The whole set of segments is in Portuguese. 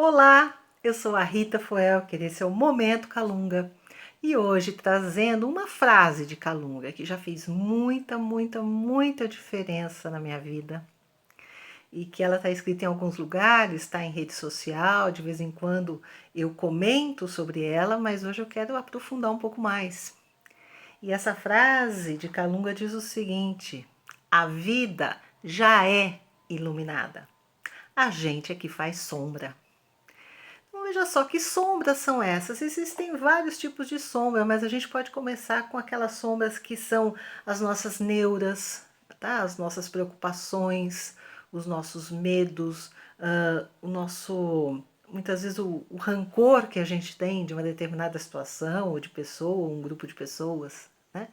Olá, eu sou a Rita Foelker, esse é o Momento Calunga. E hoje trazendo uma frase de Calunga que já fez muita diferença na minha vida. E que ela está escrita em alguns lugares, está em rede social, de vez em quando eu comento sobre ela, mas hoje eu quero aprofundar um pouco mais. E essa frase de Calunga diz o seguinte: a vida já é iluminada. A gente é que faz sombra. Então, veja só que sombras são essas. Existem vários tipos de sombra, mas a gente pode começar com aquelas sombras que são as nossas neuras, tá? As nossas preocupações, os nossos medos, o nosso, muitas vezes o rancor que a gente tem de uma determinada situação, ou de pessoa, ou um grupo de pessoas. Né?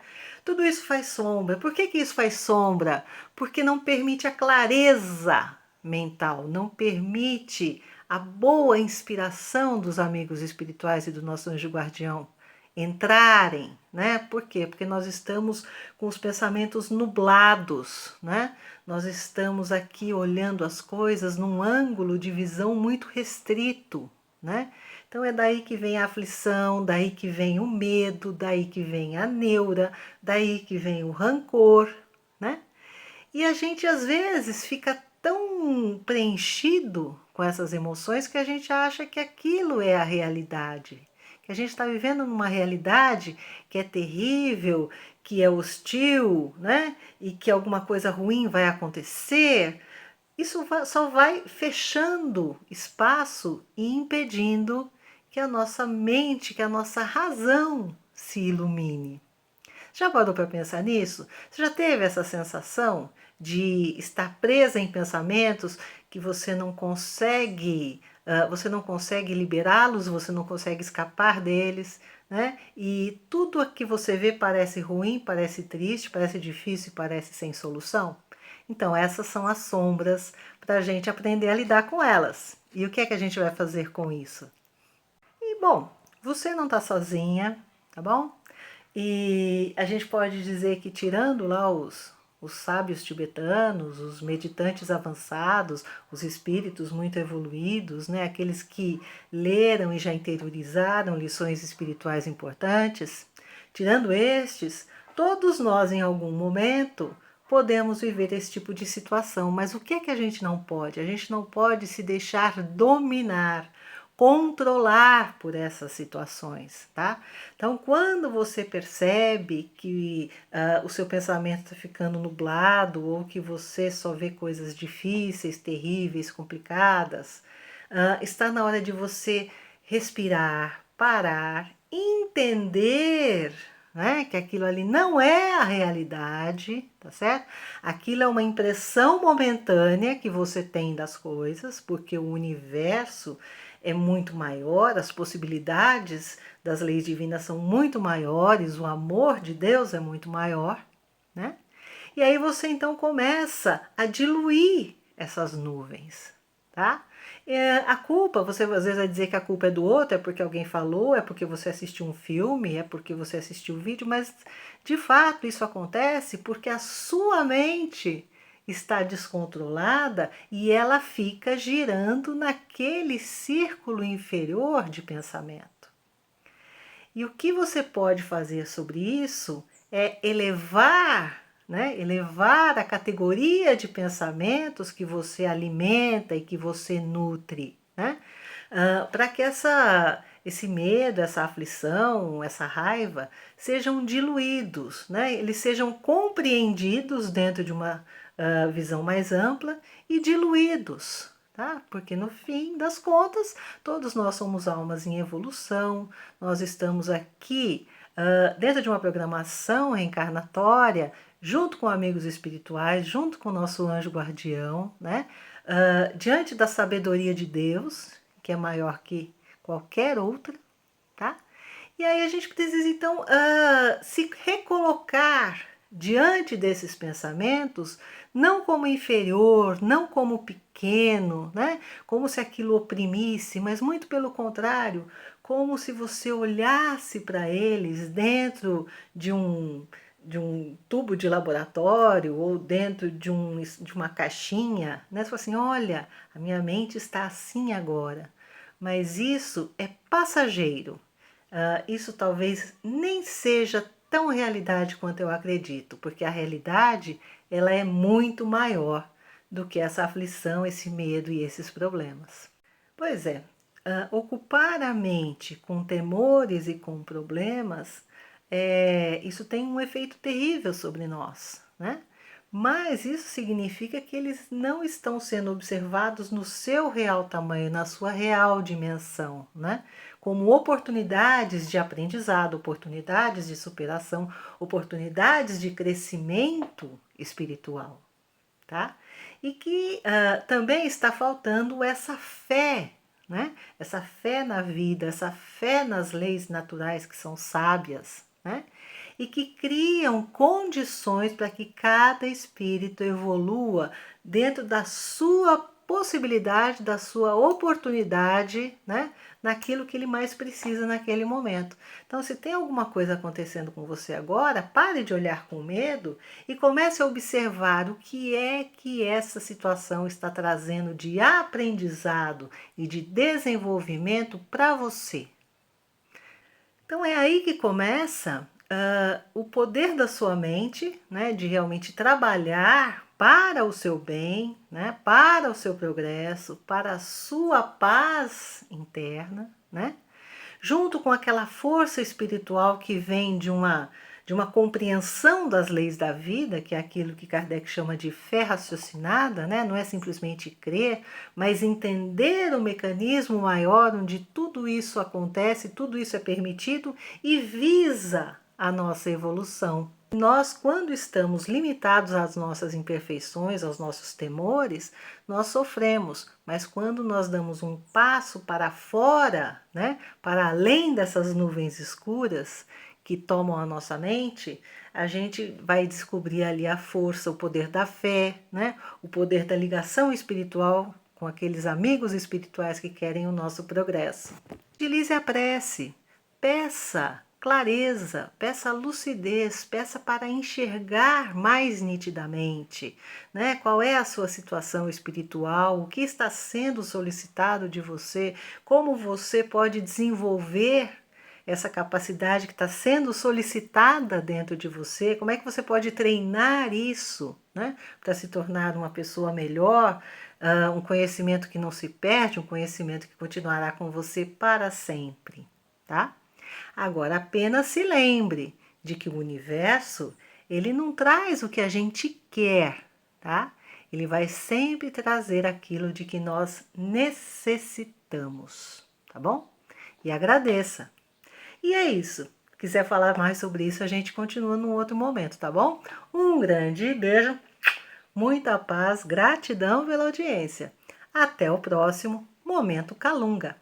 Tudo isso faz sombra. Por que isso faz sombra? Porque não permite a clareza mental, não permite a boa inspiração dos amigos espirituais e do nosso anjo guardião entrarem, né? Por quê? Porque nós estamos com os pensamentos nublados, né? Nós estamos aqui olhando as coisas num ângulo de visão muito restrito, né? Então é daí que vem a aflição, daí que vem o medo, daí que vem a neura, daí que vem o rancor, né? E a gente às vezes fica tão preenchido com essas emoções que a gente acha que aquilo é a realidade. Que a gente está vivendo numa realidade que é terrível, que é hostil, né? E que alguma coisa ruim vai acontecer. Isso só vai fechando espaço e impedindo que a nossa mente, que a nossa razão se ilumine. Já parou para pensar nisso? Você já teve essa sensação de estar presa em pensamentos que você não consegue liberá-los, você não consegue escapar deles, né? E tudo o que você vê parece ruim, parece triste, parece difícil, parece sem solução? Então essas são as sombras para a gente aprender a lidar com elas. E o que é que a gente vai fazer com isso? E bom, você não está sozinha, tá bom? E a gente pode dizer que tirando lá os sábios tibetanos, os meditantes avançados, os espíritos muito evoluídos, né, aqueles que leram e já interiorizaram lições espirituais importantes, tirando estes, todos nós em algum momento podemos viver esse tipo de situação. Mas o que é que a gente não pode? A gente não pode se deixar dominar, controlar por essas situações, tá? Então, quando você percebe que o seu pensamento está ficando nublado ou que você só vê coisas difíceis, terríveis, complicadas, está na hora de você respirar, parar, entender, né, que aquilo ali não é a realidade, tá certo? Aquilo é uma impressão momentânea que você tem das coisas, porque o universo é muito maior, as possibilidades das leis divinas são muito maiores, o amor de Deus é muito maior, né? E aí você então começa a diluir essas nuvens, tá? A culpa, você às vezes vai dizer que a culpa é do outro, é porque alguém falou, é porque você assistiu um filme, é porque você assistiu o vídeo, mas de fato isso acontece porque a sua mente está descontrolada e ela fica girando naquele círculo inferior de pensamento. E o que você pode fazer sobre isso é elevar, né? Elevar a categoria de pensamentos que você alimenta e que você nutre, né? Para que esse medo, essa aflição, essa raiva sejam diluídos, né? Eles sejam compreendidos dentro de uma visão mais ampla e diluídos, tá? Porque no fim das contas, todos nós somos almas em evolução, nós estamos aqui dentro de uma programação reencarnatória, junto com amigos espirituais, junto com o nosso anjo guardião, né? Diante da sabedoria de Deus, que é maior que qualquer outra, tá? E aí a gente precisa então se recolocar diante desses pensamentos, não como inferior, não como pequeno, né? Como se aquilo oprimisse, mas muito pelo contrário, como se você olhasse para eles dentro de um tubo de laboratório ou dentro de uma caixinha, né? Você fala assim, olha, a minha mente está assim agora. mas isso é passageiro. Isso talvez nem seja tão realidade quanto eu acredito, porque a realidade ela é muito maior do que essa aflição, esse medo e esses problemas. Pois é, ocupar a mente com temores e com problemas, isso tem um efeito terrível sobre nós, né? Mas isso significa que eles não estão sendo observados no seu real tamanho, na sua real dimensão, né? Como oportunidades de aprendizado, oportunidades de superação, oportunidades de crescimento espiritual, tá? E que também está faltando essa fé, né? Essa fé na vida, essa fé nas leis naturais que são sábias, né? E que criam condições para que cada espírito evolua dentro da sua possibilidade, da sua oportunidade, né? Naquilo que ele mais precisa naquele momento. Então, se tem alguma coisa acontecendo com você agora, pare de olhar com medo e comece a observar o que é que essa situação está trazendo de aprendizado e de desenvolvimento para você. Então é aí que começa o poder da sua mente, né, de realmente trabalhar para o seu bem, né, para o seu progresso, para a sua paz interna, né, junto com aquela força espiritual que vem de uma compreensão das leis da vida, que é aquilo que Kardec chama de fé raciocinada, né? Não é simplesmente crer, mas entender o mecanismo maior onde tudo isso acontece, tudo isso é permitido e visa a nossa evolução. Nós, quando estamos limitados às nossas imperfeições, aos nossos temores, nós sofremos, mas quando nós damos um passo para fora, né, para além dessas nuvens escuras que tomam a nossa mente, a gente vai descobrir ali a força, o poder da fé, né, o poder da ligação espiritual com aqueles amigos espirituais que querem o nosso progresso. Utilize a prece, peça clareza, peça lucidez, peça para enxergar mais nitidamente, né? Qual é a sua situação espiritual, o que está sendo solicitado de você, como você pode desenvolver essa capacidade que está sendo solicitada dentro de você, como é que você pode treinar isso, né? Para se tornar uma pessoa melhor, um conhecimento que não se perde, um conhecimento que continuará com você para sempre, tá? Agora, apenas se lembre de que o universo, ele não traz o que a gente quer, tá? Ele vai sempre trazer aquilo de que nós necessitamos, tá bom? E agradeça. E é isso. Se quiser falar mais sobre isso, a gente continua num outro momento, tá bom? Um grande beijo, muita paz, gratidão pela audiência. Até o próximo Momento Calunga.